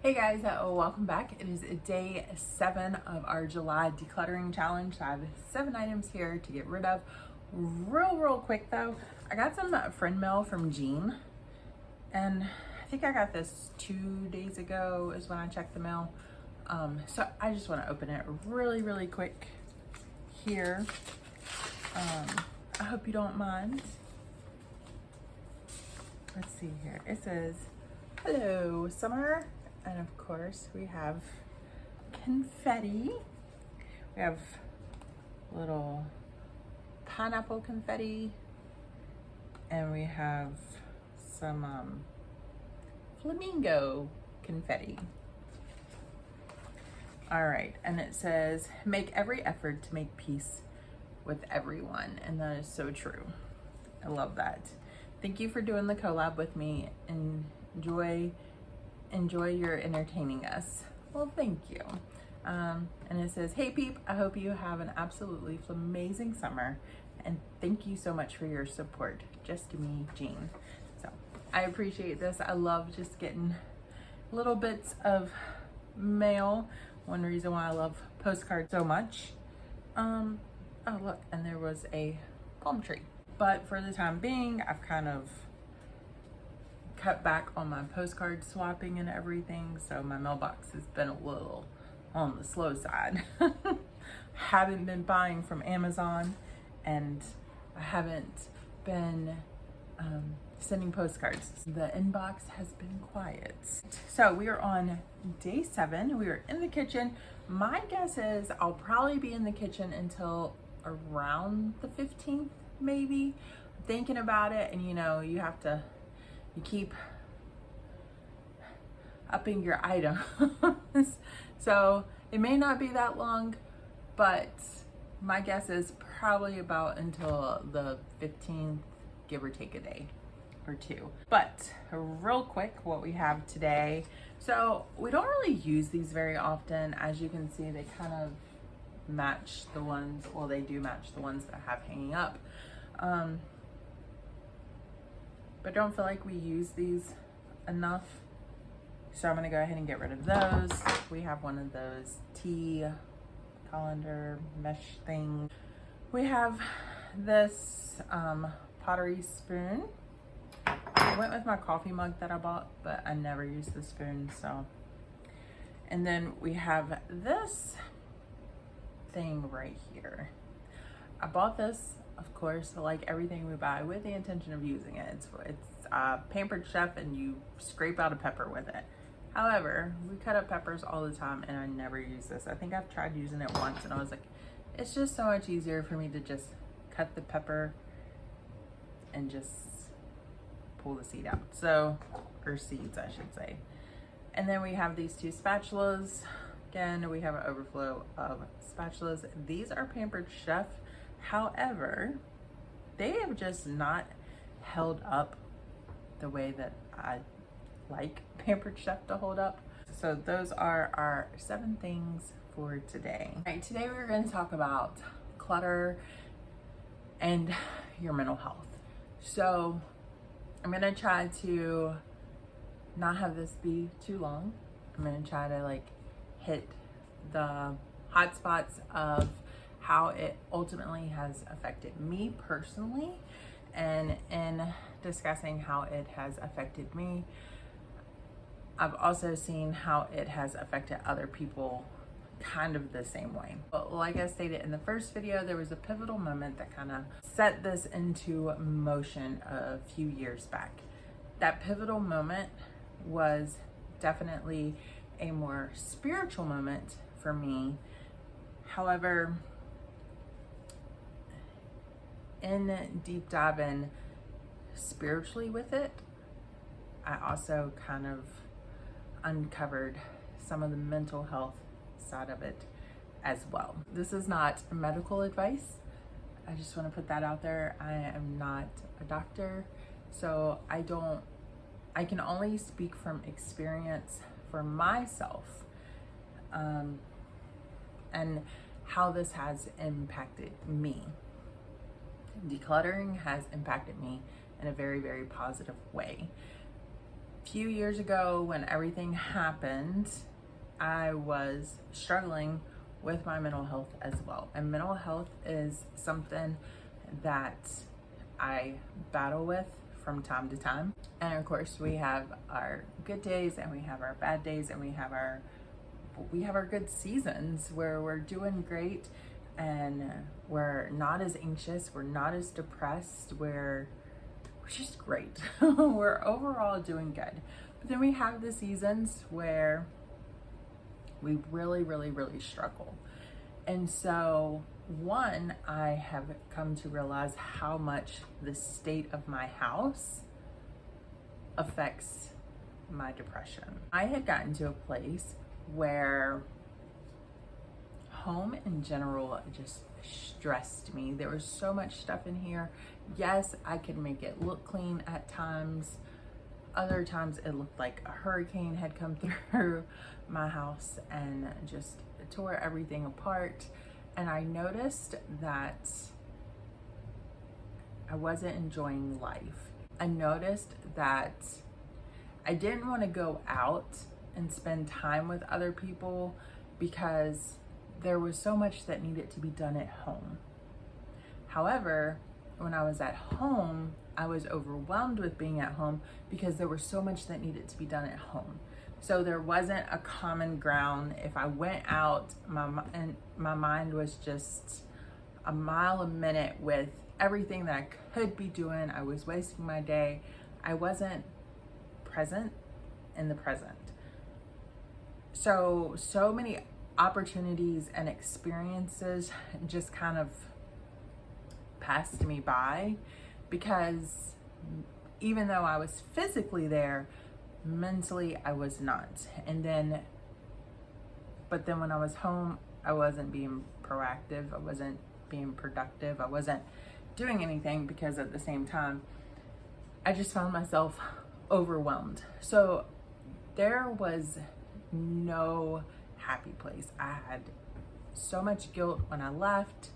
Hey guys, welcome back. It is day 7 of our July decluttering challenge. So I have 7 items here to get rid of. Real quick though, I got some friend mail from Jean, and I think I got this 2 days ago is when I checked the mail. So I just want to open it really quick here. I hope you don't mind. Let's see here. It says, "Hello, Summer." And of course we have confetti. We have little pineapple confetti, and we have some flamingo confetti. All right, and it says, "Make every effort to make peace with everyone." And that is so true. I love that. Thank you for doing the collab with me, and enjoy your entertaining us. Well, thank you. And it says, "Hey peep, I hope you have an absolutely amazing summer, and thank you so much for your support. Just me, Jean." So I appreciate this. I love just getting little bits of mail. One reason why I love postcards so much. Oh look, and there was a palm tree. But for the time being, I've kind of cut back on my postcard swapping and everything, so my mailbox has been a little on the slow side. Haven't been buying from Amazon, and I haven't been sending postcards. The inbox has been quiet. So we are on day 7. We are in the kitchen. My guess is I'll probably be in the kitchen until around the 15th, maybe. I'm thinking about it, and you keep upping your items. So it may not be that long, but my guess is probably about until the 15th, give or take a day or two. But real quick, what we have today. So we don't really use these very often. As you can see, they kind of match the ones, well, they do match the ones that I have hanging up. But don't feel like we use these enough. So I'm gonna go ahead and get rid of those. We have one of those tea colander mesh thing. We have this pottery spoon. I went with my coffee mug that I bought, but I never use the spoon, so. And then we have this thing right here. I bought this, of course, like everything we buy, with the intention of using it. It's Pampered Chef, and you scrape out a pepper with it. However, we cut up peppers all the time, and I never use this. I think I've tried using it once, and I was like, it's just so much easier for me to just cut the pepper and just pull the seed out. So, or seeds, I should say. And then we have these 2 spatulas. Again, we have an overflow of spatulas. These are Pampered Chef. However, they have just not held up the way that I like Pampered Chef to hold up. So those are our 7 things for today. All right, today we're going to talk about clutter and your mental health. So I'm going to try to not have this be too long. I'm going to try to hit the hot spots of how it ultimately has affected me personally, and in discussing how it has affected me, I've also seen how it has affected other people kind of the same way. But like I stated in the first video, there was a pivotal moment that kind of set this into motion a few years back. That pivotal moment was definitely a more spiritual moment for me. However, in deep diving spiritually with it, I also kind of uncovered some of the mental health side of it as well. This is not medical advice. I just want to put that out there. I am not a doctor, so I can only speak from experience for myself, and how this has impacted me. Decluttering has impacted me in a very positive way. few years ago when everything happened, I was struggling with my mental health as well. And mental health is something that I battle with from time to time. And of course, we have our good days and we have our bad days, and we have our good seasons where we're doing great and we're not as anxious, we're not as depressed, we're just great. We're overall doing good. But then we have the seasons where we really, really, really struggle. And so, one, I have come to realize how much the state of my house affects my depression. I had gotten to a place where home in general just stressed me. There was so much stuff in here. Yes, I could make it look clean at times. Other times it looked like a hurricane had come through my house and just tore everything apart. And I noticed that I wasn't enjoying life. I noticed that I didn't want to go out and spend time with other people because there was so much that needed to be done at home. However, when I was at home, I was overwhelmed with being at home because there was so much that needed to be done at home. So there wasn't a common ground. If I went out, my mind was just a mile a minute with everything that I could be doing. I was wasting my day. I wasn't present in the present. So many opportunities and experiences just kind of passed me by because even though I was physically there, mentally I was not. But then when I was home, I wasn't being proactive, I wasn't being productive, I wasn't doing anything because at the same time, I just found myself overwhelmed. So there was no happy place. I had so much guilt when I left,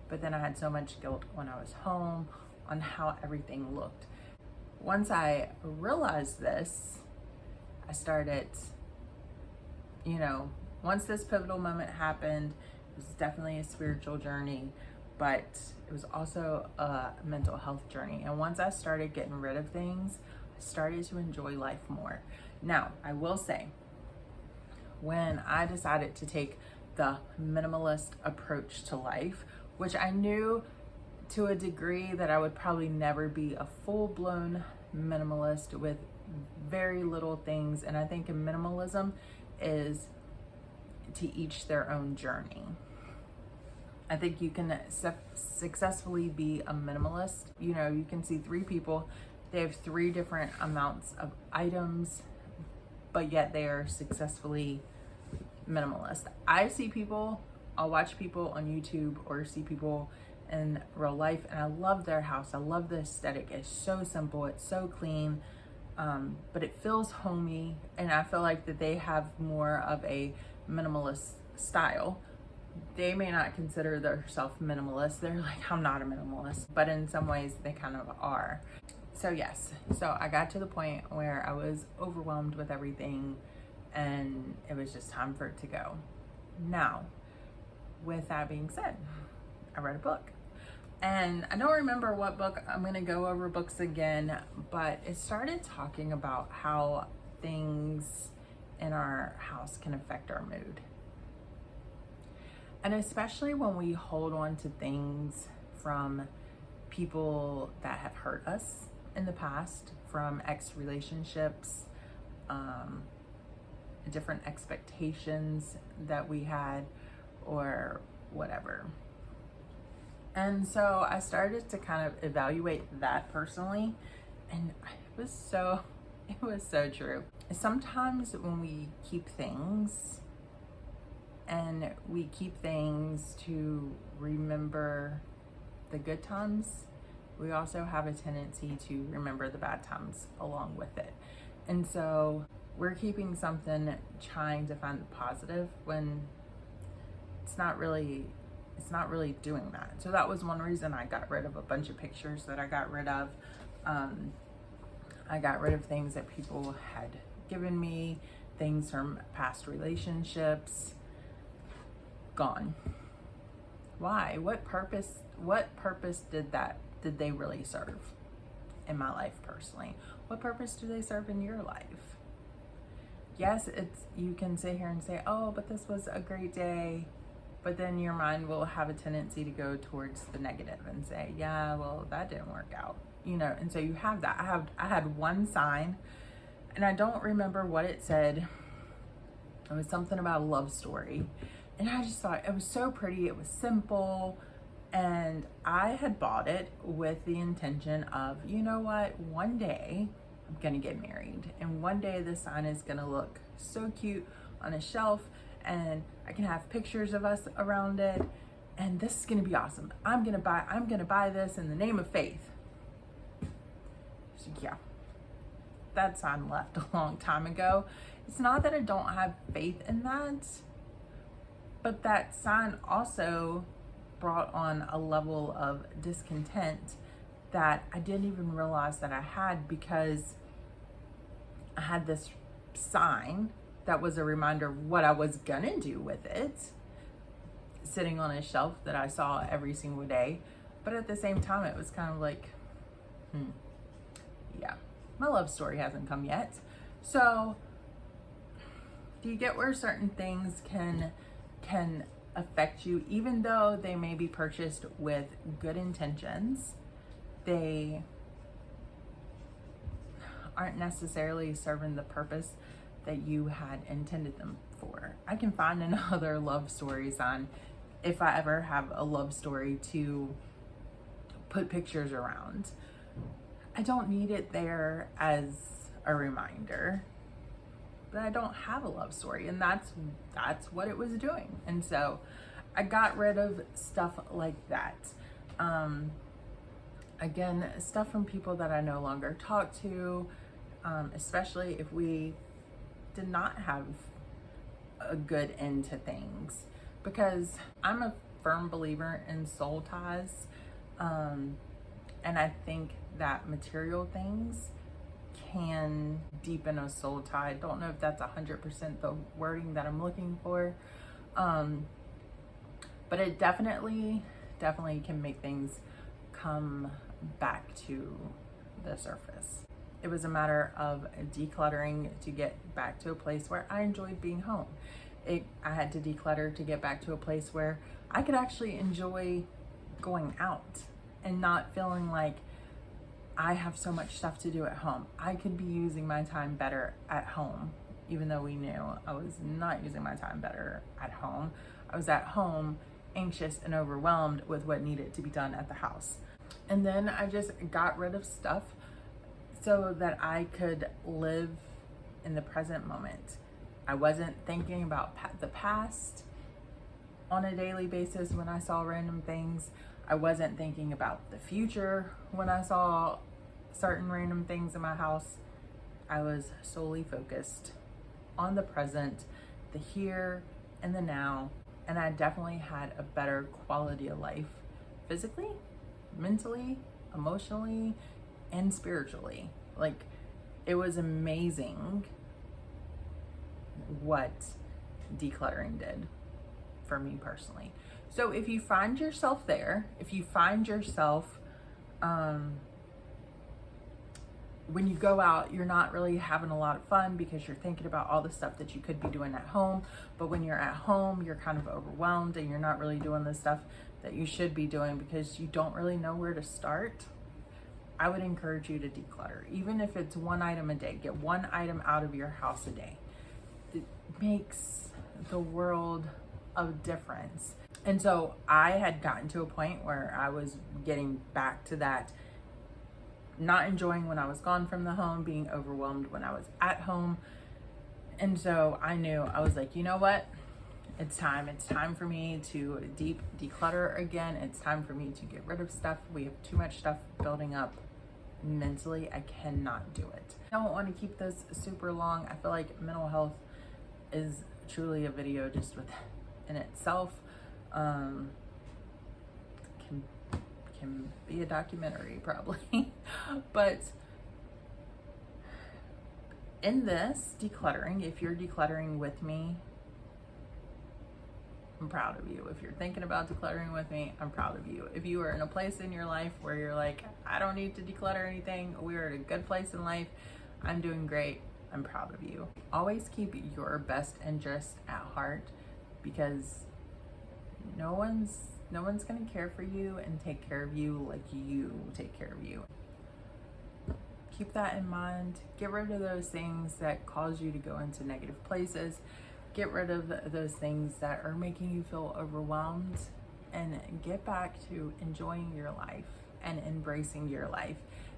but then I had so much guilt when I was home on how everything looked. Once I realized this, I started, once this pivotal moment happened, it was definitely a spiritual journey, but it was also a mental health journey. And once I started getting rid of things, I started to enjoy life more. Now, I will say, when I decided to take the minimalist approach to life, which I knew to a degree that I would probably never be a full-blown minimalist with very little things. And I think in minimalism is to each their own journey. I think you can successfully be a minimalist. You can see 3 people, they have 3 different amounts of items, but yet they are successfully minimalist. I'll watch people on YouTube or see people in real life, and I love their house. I love the aesthetic. It's so simple, it's so clean, but it feels homey, and I feel like that they have more of a minimalist style. They may not consider themselves minimalist. They're like, I'm not a minimalist, but in some ways they kind of are. So yes, so I got to the point where I was overwhelmed with everything and it was just time for it to go. Now, with that being said, I read a book. And I don't remember what book. I'm going to go over books again, but it started talking about how things in our house can affect our mood. And especially when we hold on to things from people that have hurt us in the past, from ex-relationships, different expectations that we had, or whatever. And so I started to kind of evaluate that personally, and it was so true. Sometimes when we keep things, and we keep things to remember the good times, we also have a tendency to remember the bad times along with it. And so we're keeping something, trying to find the positive when it's not really doing that. So that was one reason I got rid of a bunch of pictures that I got rid of. I got rid of things that people had given me, things from past relationships. Gone. Why? What purpose did they really serve in my life personally? What purpose do they serve in your life? Yes, you can sit here and say, oh, but this was a great day. But then your mind will have a tendency to go towards the negative and say, yeah, well, that didn't work out. You know, and so you have that. I had one sign, and I don't remember what it said. It was something about a love story. And I just thought it was so pretty. It was simple. And I had bought it with the intention of, you know what, one day I'm gonna get married, and one day this sign is gonna look so cute on a shelf, and I can have pictures of us around it, and this is gonna be awesome. I'm gonna buy this in the name of faith. So yeah, that sign left a long time ago. It's not that I don't have faith in that, but that sign also brought on a level of discontent that I didn't even realize that I had, because I had this sign that was a reminder of what I was gonna do with it, sitting on a shelf that I saw every single day. But at the same time, it was kind of like, yeah, my love story hasn't come yet. So do you get where certain things can affect you, even though they may be purchased with good intentions? They aren't necessarily serving the purpose that you had intended them for. I can find another love stories on, if I ever have a love story, to put pictures around. I don't need it there as a reminder that I don't have a love story, and that's what it was doing. And so I got rid of stuff like that. Again, stuff from people that I no longer talk to, especially if we did not have a good end to things, because I'm a firm believer in soul ties. And I think that material things can deepen a soul tie. I don't know if that's 100% the wording that I'm looking for. But it definitely can make things come back to the surface. It was a matter of decluttering to get back to a place where I enjoyed being home. I had to declutter to get back to a place where I could actually enjoy going out and not feeling like I have so much stuff to do at home. I could be using my time better at home, even though we knew I was not using my time better at home. I was at home anxious and overwhelmed with what needed to be done at the house. And then I just got rid of stuff so that I could live in the present moment. I wasn't thinking about the past on a daily basis when I saw random things. I wasn't thinking about the future when I saw certain random things in my house. I was solely focused on the present, the here and the now, and I definitely had a better quality of life, physically, mentally, emotionally, and spiritually. Like, it was amazing what decluttering did for me personally. So if you find yourself there, if you find yourself when you go out, you're not really having a lot of fun because you're thinking about all the stuff that you could be doing at home, but when you're at home, you're kind of overwhelmed and you're not really doing the stuff that you should be doing because you don't really know where to start, I would encourage you to declutter. Even if it's one item a day, get one item out of your house a day. It makes the world of difference. And so I had gotten to a point where I was getting back to that, not enjoying when I was gone from the home, being overwhelmed when I was at home. And so I knew, I was like, you know what? It's time for me to declutter again. It's time for me to get rid of stuff. We have too much stuff building up mentally. I cannot do it. I don't want to keep this super long. I feel like mental health is truly a video just in itself. Can be a documentary probably. But in this decluttering, if you're decluttering with me, I'm proud of you. If you're thinking about decluttering with me, I'm proud of you. If you are in a place in your life where you're like, I don't need to declutter anything, we're at a good place in life, I'm doing great, I'm proud of you. Always keep your best interest at heart, because no one's gonna care for you and take care of you like you take care of you. Keep that in mind. Get rid of those things that cause you to go into negative places. Get rid of those things that are making you feel overwhelmed, and get back to enjoying your life and embracing your life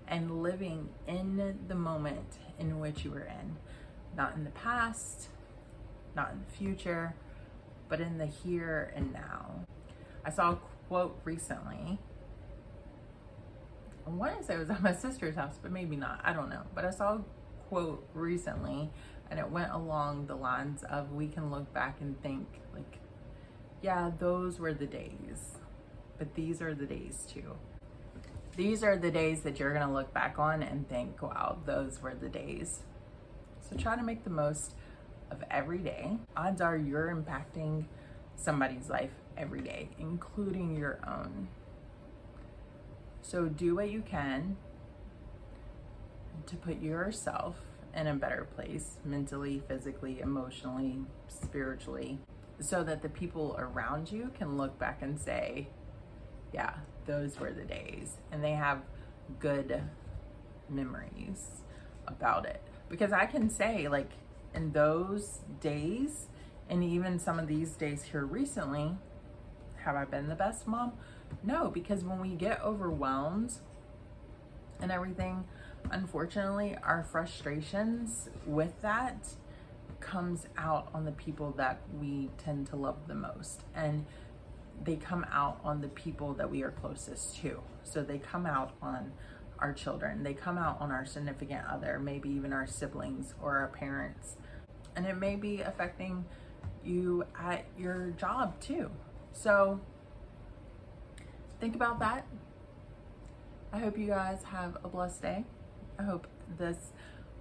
and living in the moment in which you are in. Not in the past, not in the future, but in the here and now. I saw a quote recently. I want to say it was at my sister's house, but maybe not. I don't know. But I saw a quote recently, and it went along the lines of, we can look back and think like, yeah, those were the days, but these are the days too. These are the days that you're gonna look back on and think, wow, those were the days. So try to make the most of every day. Odds are you're impacting somebody's life every day, including your own. So do what you can to put yourself in a better place, mentally, physically, emotionally, spiritually, so that the people around you can look back and say, yeah, those were the days, and they have good memories about it. Because I can say, like, in those days, and even some of these days here recently, have I been the best mom? No, because when we get overwhelmed and everything, unfortunately, our frustrations with that comes out on the people that we tend to love the most, and they come out on the people that we are closest to. So they come out on our children, they come out on our significant other, maybe even our siblings or our parents, and it may be affecting you at your job too. So think about that. I hope you guys have a blessed day. I hope this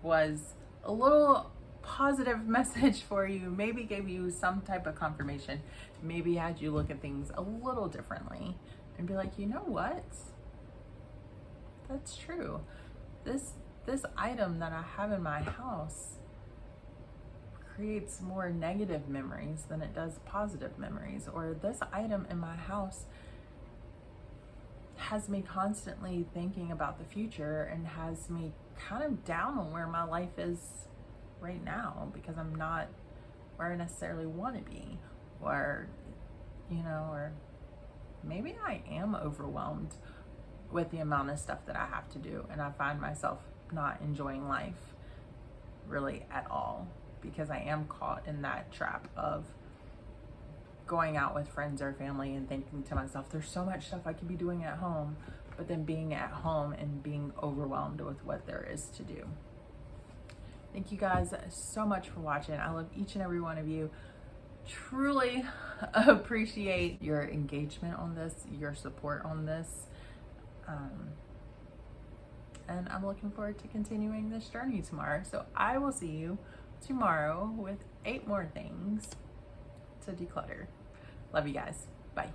was a little positive message for you, maybe gave you some type of confirmation, maybe had you look at things a little differently and be like, you know what? That's true. This item that I have in my house creates more negative memories than it does positive memories. Or this item in my house has me constantly thinking about the future and has me kind of down on where my life is right now, because I'm not where I necessarily want to be. Or, you know, or maybe I am overwhelmed with the amount of stuff that I have to do, and I find myself not enjoying life really at all, because I am caught in that trap of going out with friends or family and thinking to myself, there's so much stuff I could be doing at home, but then being at home and being overwhelmed with what there is to do. Thank you guys so much for watching. I love each and every one of you. Truly appreciate your engagement on this, your support on this. And I'm looking forward to continuing this journey tomorrow. So I will see you tomorrow with 8 more things to declutter. Love you guys. Bye.